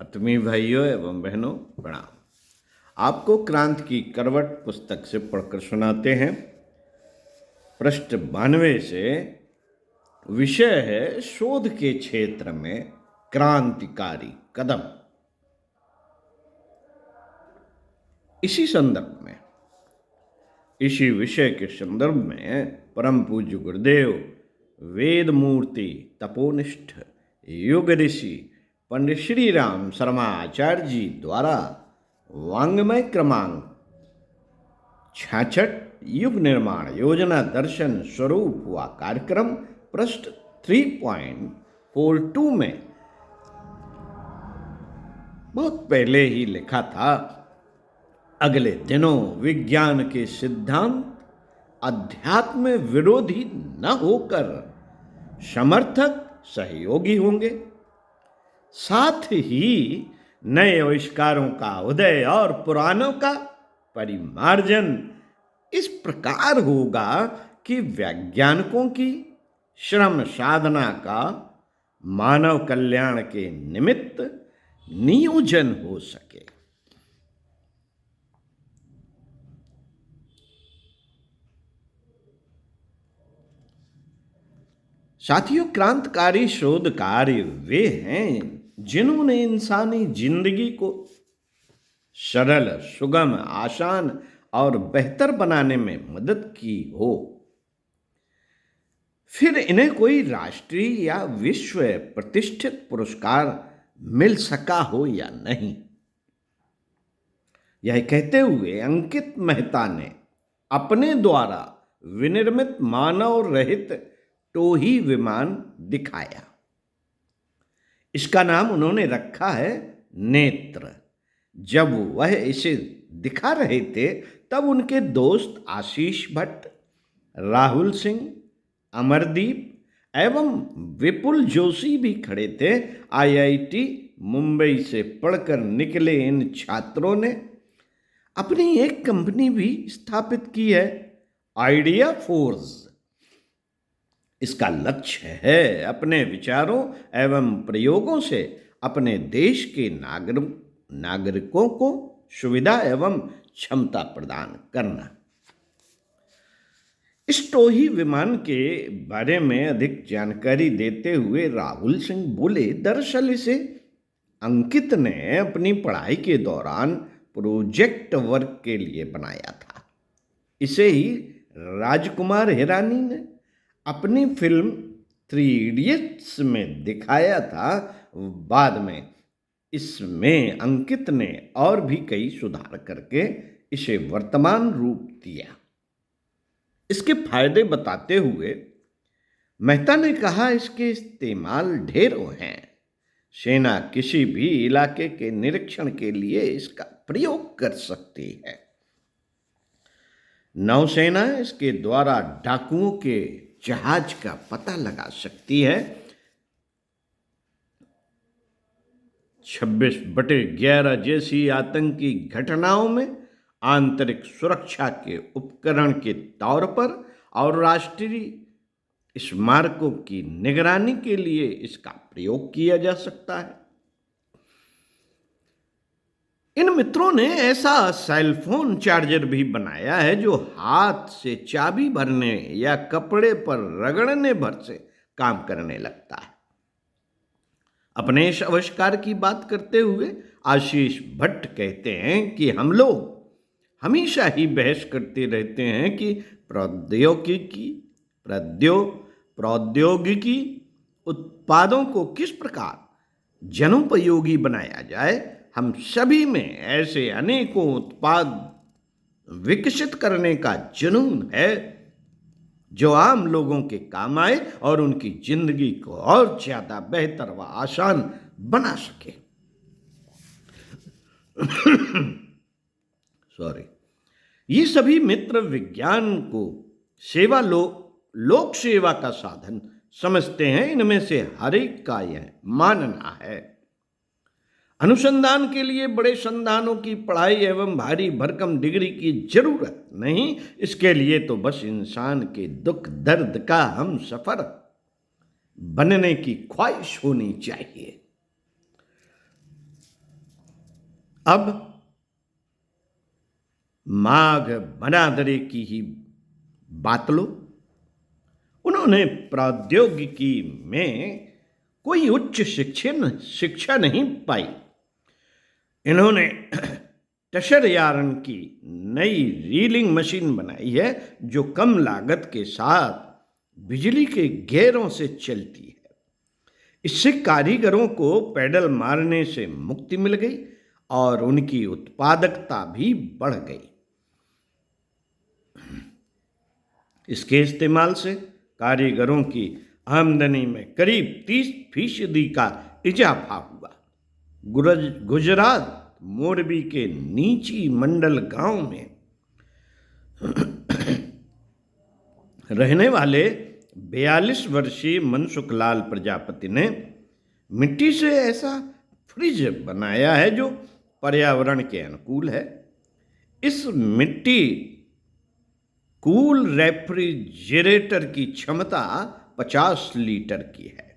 आत्मीय भाइयों एवं बहनों प्रणाम। आपको क्रांति की करवट पुस्तक से पढ़कर सुनाते हैं। पृष्ठ 92 से। विषय है शोध के क्षेत्र में क्रांतिकारी कदम। इसी संदर्भ में, इसी विषय के संदर्भ में परम पूज्य गुरुदेव वेद मूर्ति तपोनिष्ठ युग ऋषि पंडित श्री राम शर्मा आचार्य जी द्वारा वांग्मय क्रमांक 66 युग निर्माण योजना दर्शन स्वरूप हुआ कार्यक्रम पृष्ठ 3.42 में बहुत पहले ही लिखा था। अगले दिनों विज्ञान के सिद्धांत अध्यात्म विरोधी न होकर समर्थक सहयोगी होंगे। साथ ही नए आविष्कारों का उदय और पुरानों का परिमार्जन इस प्रकार होगा कि वैज्ञानिकों की श्रम साधना का मानव कल्याण के निमित्त नियोजन हो सके। साथियों, क्रांतिकारी शोध कार्य वे हैं जिन्होंने इंसानी जिंदगी को सरल, सुगम, आसान और बेहतर बनाने में मदद की हो। फिर इन्हें कोई राष्ट्रीय या विश्व प्रतिष्ठित पुरस्कार मिल सका हो या नहीं। यह कहते हुए अंकित मेहता ने अपने द्वारा विनिर्मित मानव रहित टोही विमान दिखाया। इसका नाम उन्होंने रखा है नेत्र। जब वह इसे दिखा रहे थे तब उनके दोस्त आशीष भट्ट, राहुल सिंह, अमरदीप एवं विपुल जोशी भी खड़े थे। आईआईटी मुंबई से पढ़कर निकले इन छात्रों ने अपनी एक कंपनी भी स्थापित की है, आइडिया फोर्स। इसका लक्ष्य है अपने विचारों एवं प्रयोगों से अपने देश के नागरिकों को सुविधा एवं क्षमता प्रदान करना। इस टोही विमान के बारे में अधिक जानकारी देते हुए राहुल सिंह बोले, दरअसल इसे अंकित ने अपनी पढ़ाई के दौरान प्रोजेक्ट वर्क के लिए बनाया था। इसे ही राजकुमार हिरानी ने अपनी फिल्म 3 इडियट्स में दिखाया था। बाद में इसमें अंकित ने और भी कई सुधार करके इसे वर्तमान रूप दिया। इसके फायदे बताते हुए मेहता ने कहा, इसके इस्तेमाल ढेरों हैं। सेना किसी भी इलाके के निरीक्षण के लिए इसका प्रयोग कर सकती है। नौसेना इसके द्वारा डाकुओं के जहाज का पता लगा सकती है। 26/11 जैसी आतंकी घटनाओं में आंतरिक सुरक्षा के उपकरण के तौर पर और राष्ट्रीय स्मारकों की निगरानी के लिए इसका प्रयोग किया जा सकता है। इन मित्रों ने ऐसा सेलफोन चार्जर भी बनाया है जो हाथ से चाबी भरने या कपड़े पर रगड़ने भर से काम करने लगता है। अपने इस आविष्कार की बात करते हुए आशीष भट्ट कहते हैं कि हम लोग हमेशा ही बहस करते रहते हैं कि प्रौद्योगिकी उत्पादों को किस प्रकार जनोपयोगी बनाया जाए। हम सभी में ऐसे अनेकों उत्पाद विकसित करने का जुनून है जो आम लोगों के काम आए और उनकी जिंदगी को और ज्यादा बेहतर व आसान बना सके। ये सभी मित्र विज्ञान को लोक सेवा का साधन समझते हैं। इनमें से हर एक का यह मानना है, अनुसंधान के लिए बड़े संस्थानों की पढ़ाई एवं भारी भरकम डिग्री की जरूरत नहीं। इसके लिए तो बस इंसान के दुख दर्द का हम सफर बनने की ख्वाहिश होनी चाहिए। अब माघ बनादरे की ही बात लो। उन्होंने प्रौद्योगिकी में कोई उच्च शिक्षा नहीं पाई। इन्होंने टशर यार्न की नई रीलिंग मशीन बनाई है जो कम लागत के साथ बिजली के घेरों से चलती है। इससे कारीगरों को पैडल मारने से मुक्ति मिल गई और उनकी उत्पादकता भी बढ़ गई। इसके इस्तेमाल से कारीगरों की आमदनी में करीब 30% का इजाफा हुआ। गुजरात मोरबी के नीची मंडल गांव में रहने वाले 42 वर्षीय मनसुखलाल प्रजापति ने मिट्टी से ऐसा फ्रिज बनाया है जो पर्यावरण के अनुकूल है। इस मिट्टी कूल रेफ्रिजरेटर की क्षमता 50 लीटर की है।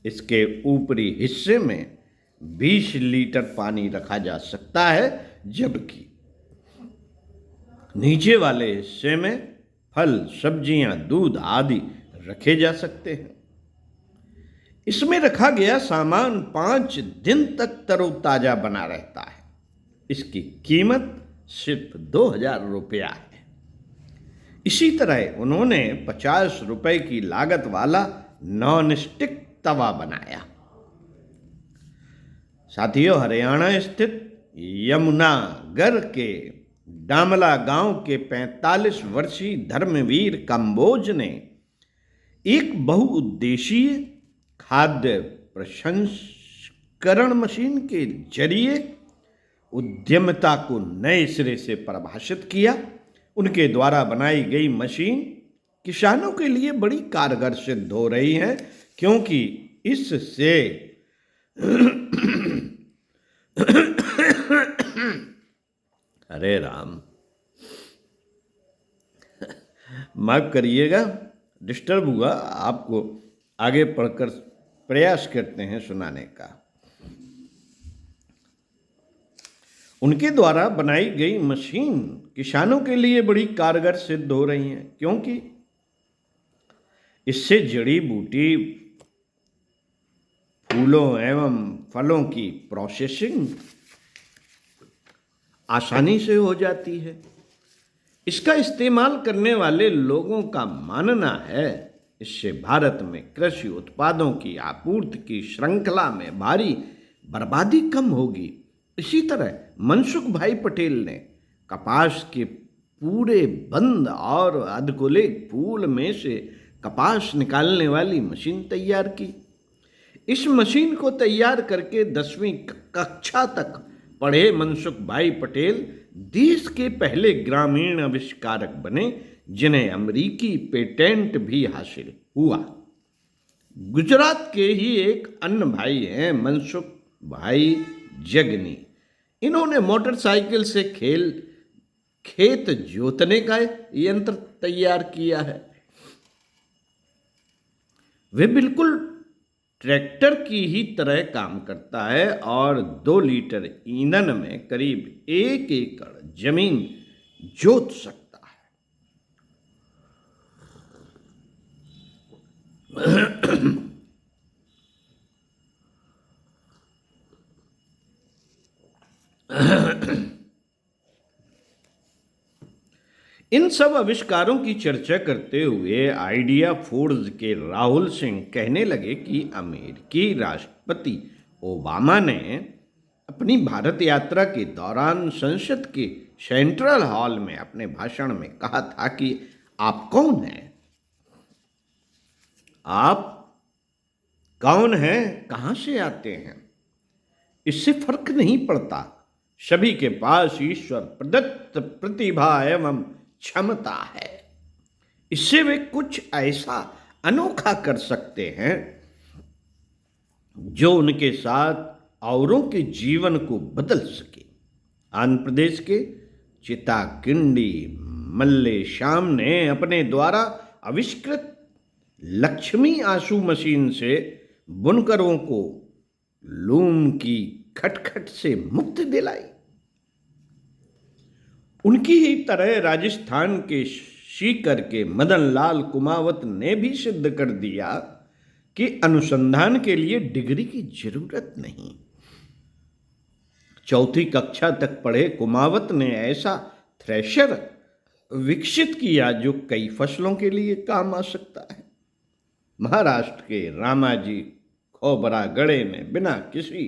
इसके ऊपरी हिस्से में 20 लीटर पानी रखा जा सकता है, जबकि नीचे वाले हिस्से में फल, सब्जियां, दूध आदि रखे जा सकते हैं। इसमें रखा गया सामान 5 दिन तक तरोताजा बना रहता है। इसकी कीमत सिर्फ 2000 रुपया है। इसी तरह उन्होंने 50 रुपए की लागत वाला नॉन स्टिक तवा बनाया। साथियों, हरियाणा स्थित यमुनागर के डामला गांव के 45 वर्षीय धर्मवीर कंबोज ने एक बहुउद्देशीय खाद्य प्रसंस्करण मशीन के जरिए उद्यमिता को नए सिरे से परिभाषित किया। उनके द्वारा बनाई गई मशीन किसानों के लिए बड़ी कारगर सिद्ध हो रही है, क्योंकि इससे हरे राम, माफ करिएगा, डिस्टर्ब हुआ। आपको आगे पढ़कर प्रयास करते हैं सुनाने का। उनके द्वारा बनाई गई मशीन किसानों के लिए बड़ी कारगर सिद्ध हो रही है, क्योंकि इससे जड़ी बूटी, फूलों एवं फलों की प्रोसेसिंग आसानी से हो जाती है। इसका इस्तेमाल करने वाले लोगों का मानना है इससे भारत में कृषि उत्पादों की आपूर्ति की श्रृंखला में भारी बर्बादी कम होगी। इसी तरह मनसुख भाई पटेल ने कपास के पूरे बंद और अधकुले फूल में से कपास निकालने वाली मशीन तैयार की। इस मशीन को तैयार करके 10वीं कक्षा तक पढ़े मनसुख भाई पटेल देश के पहले ग्रामीण आविष्कारक बने, जिन्हें अमेरिकी पेटेंट भी हासिल हुआ। गुजरात के ही एक अन्य भाई हैं मनसुख भाई जगनी। इन्होंने मोटरसाइकिल से खेत जोतने का यंत्र तैयार किया है। वे बिल्कुल ट्रैक्टर की ही तरह काम करता है और 2 लीटर ईंधन में करीब 1 एकड़ जमीन जोत सकता है। इन सब आविष्कारों की चर्चा करते हुए आइडिया फूड्स के राहुल सिंह कहने लगे कि अमेरिकी राष्ट्रपति ओबामा ने अपनी भारत यात्रा के दौरान संसद के सेंट्रल हॉल में अपने भाषण में कहा था कि आप कौन हैं? आप कौन हैं? कहां से आते हैं? इससे फर्क नहीं पड़ता। सभी के पास ईश्वर प्रदत्त प्रतिभा एवं क्षमता है। इससे वे कुछ ऐसा अनोखा कर सकते हैं जो उनके साथ औरों के जीवन को बदल सके। आंध्र प्रदेश के चिताकिंडी मल्लेश्याम ने अपने द्वारा आविष्कृत लक्ष्मी आंसू मशीन से बुनकरों को लूम की खटखट से मुक्ति दिलाई। उनकी ही तरह राजस्थान के सीकर के मदन लाल कुमावत ने भी सिद्ध कर दिया कि अनुसंधान के लिए डिग्री की जरूरत नहीं। चौथी कक्षा तक पढ़े कुमावत ने ऐसा थ्रेशर विकसित किया जो कई फसलों के लिए काम आ सकता है। महाराष्ट्र के रामाजी खोबरा गड़े में बिना किसी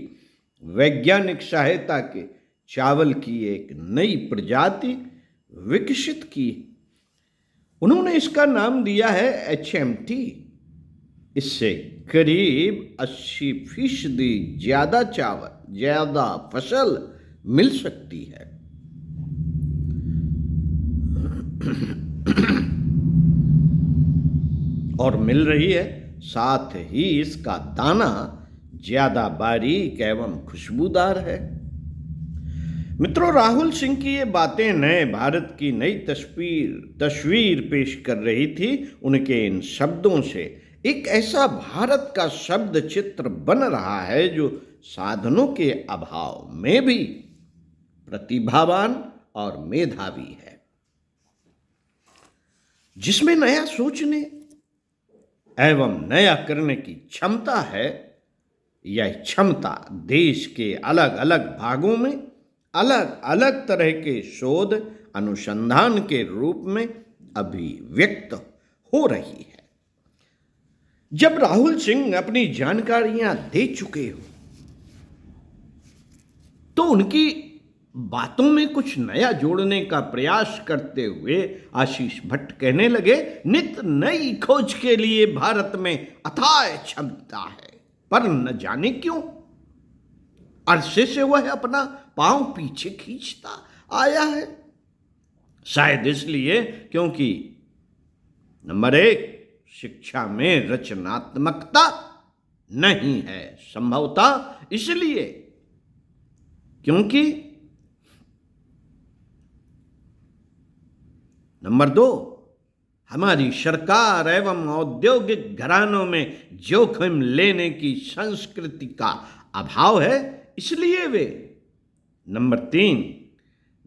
वैज्ञानिक सहायता के चावल की एक नई प्रजाति विकसित की। उन्होंने इसका नाम दिया है HMT। इससे करीब 80% ज्यादा चावल, ज्यादा फसल मिल सकती है। और मिल रही है। साथ ही इसका दाना ज्यादा बारीक एवं खुशबूदार है। मित्रों, राहुल सिंह की ये बातें नए भारत की नई तस्वीर पेश कर रही थी। उनके इन शब्दों से एक ऐसा भारत का शब्द चित्र बन रहा है जो साधनों के अभाव में भी प्रतिभावान और मेधावी है, जिसमें नया सोचने एवं नया करने की क्षमता है। यह क्षमता देश के अलग अलग भागों में अलग अलग तरह के शोध अनुसंधान के रूप में अभिव्यक्त हो रही है। जब राहुल सिंह अपनी जानकारियां दे चुके हो तो उनकी बातों में कुछ नया जोड़ने का प्रयास करते हुए आशीष भट्ट कहने लगे, नित नई खोज के लिए भारत में अथाह क्षमता है, पर न जाने क्यों अरसे से वह अपना पांव पीछे खींचता आया है। शायद इसलिए क्योंकि नंबर 1, शिक्षा में रचनात्मकता नहीं है। संभवतः इसलिए क्योंकि नंबर 2, हमारी सरकार एवं औद्योगिक घरानों में जोखिम लेने की संस्कृति का अभाव है, इसलिए वे नंबर 3,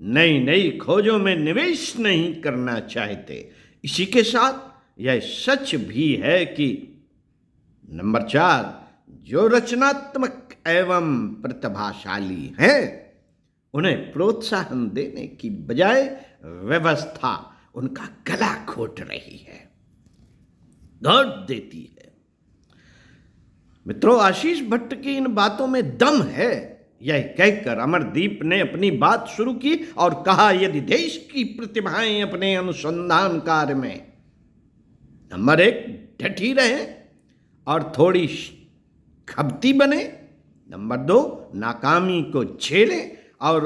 नई नई खोजों में निवेश नहीं करना चाहते। इसी के साथ यह सच भी है कि नंबर 4, जो रचनात्मक एवं प्रतिभाशाली हैं उन्हें प्रोत्साहन देने की बजाय व्यवस्था उनका गला घोट रही है, घोट देती है। मित्रों, आशीष भट्ट की इन बातों में दम है, यह कहकर अमरदीप ने अपनी बात शुरू की और कहा, यदि देश की प्रतिभाएं अपने अनुसंधान कार्य में नंबर 1 डटी रहे और थोड़ी खबती बने, नंबर 2 नाकामी को झेले और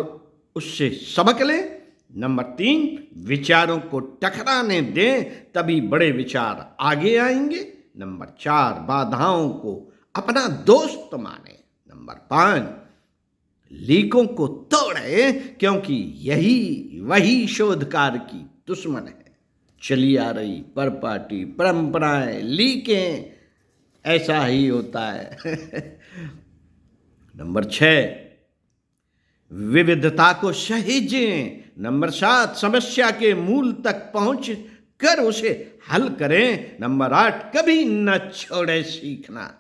उससे सबक लें, नंबर 3 विचारों को टकराने दें, तभी बड़े विचार आगे आएंगे, नंबर 4 बाधाओं को अपना दोस्त माने, नंबर 5 लीकों को तोड़े, क्योंकि यही वही शोधकार की दुश्मन है। चली आ रही परपाटी परंपराएं, लीकें, ऐसा ही होता है। नंबर 6 विविधता को सहेजें, नंबर 7 समस्या के मूल तक पहुंच कर उसे हल करें, नंबर 8 कभी न छोड़े सीखना।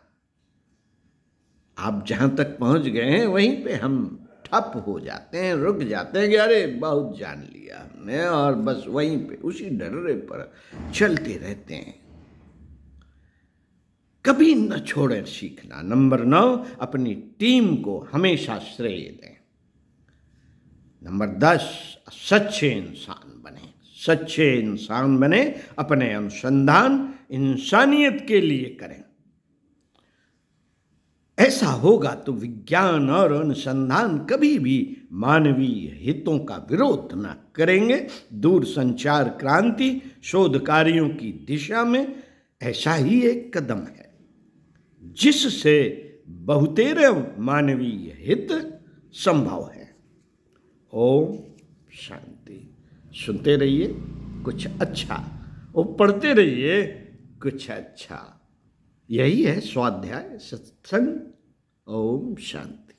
आप जहां तक पहुंच गए हैं वहीं पे हम ठप हो जाते हैं, रुक जाते हैं कि अरे बहुत जान लिया हमने, और बस वहीं पे उसी डर्रे पर चलते रहते हैं। कभी न छोड़े सीखना। नंबर 9 अपनी टीम को हमेशा श्रेय दें। नंबर 10 सच्चे इंसान बने। सच्चे इंसान बने, अपने अनुसंधान इंसानियत के लिए करें। ऐसा होगा तो विज्ञान और अनुसंधान कभी भी मानवीय हितों का विरोध न करेंगे। दूरसंचार क्रांति शोध कार्यों की दिशा में ऐसा ही एक कदम है जिससे बहुतेरे मानवीय हित संभव है। ओम शांति। सुनते रहिए कुछ अच्छा और पढ़ते रहिए कुछ अच्छा। यही है स्वाध्याय सत्संग। ओम शांति।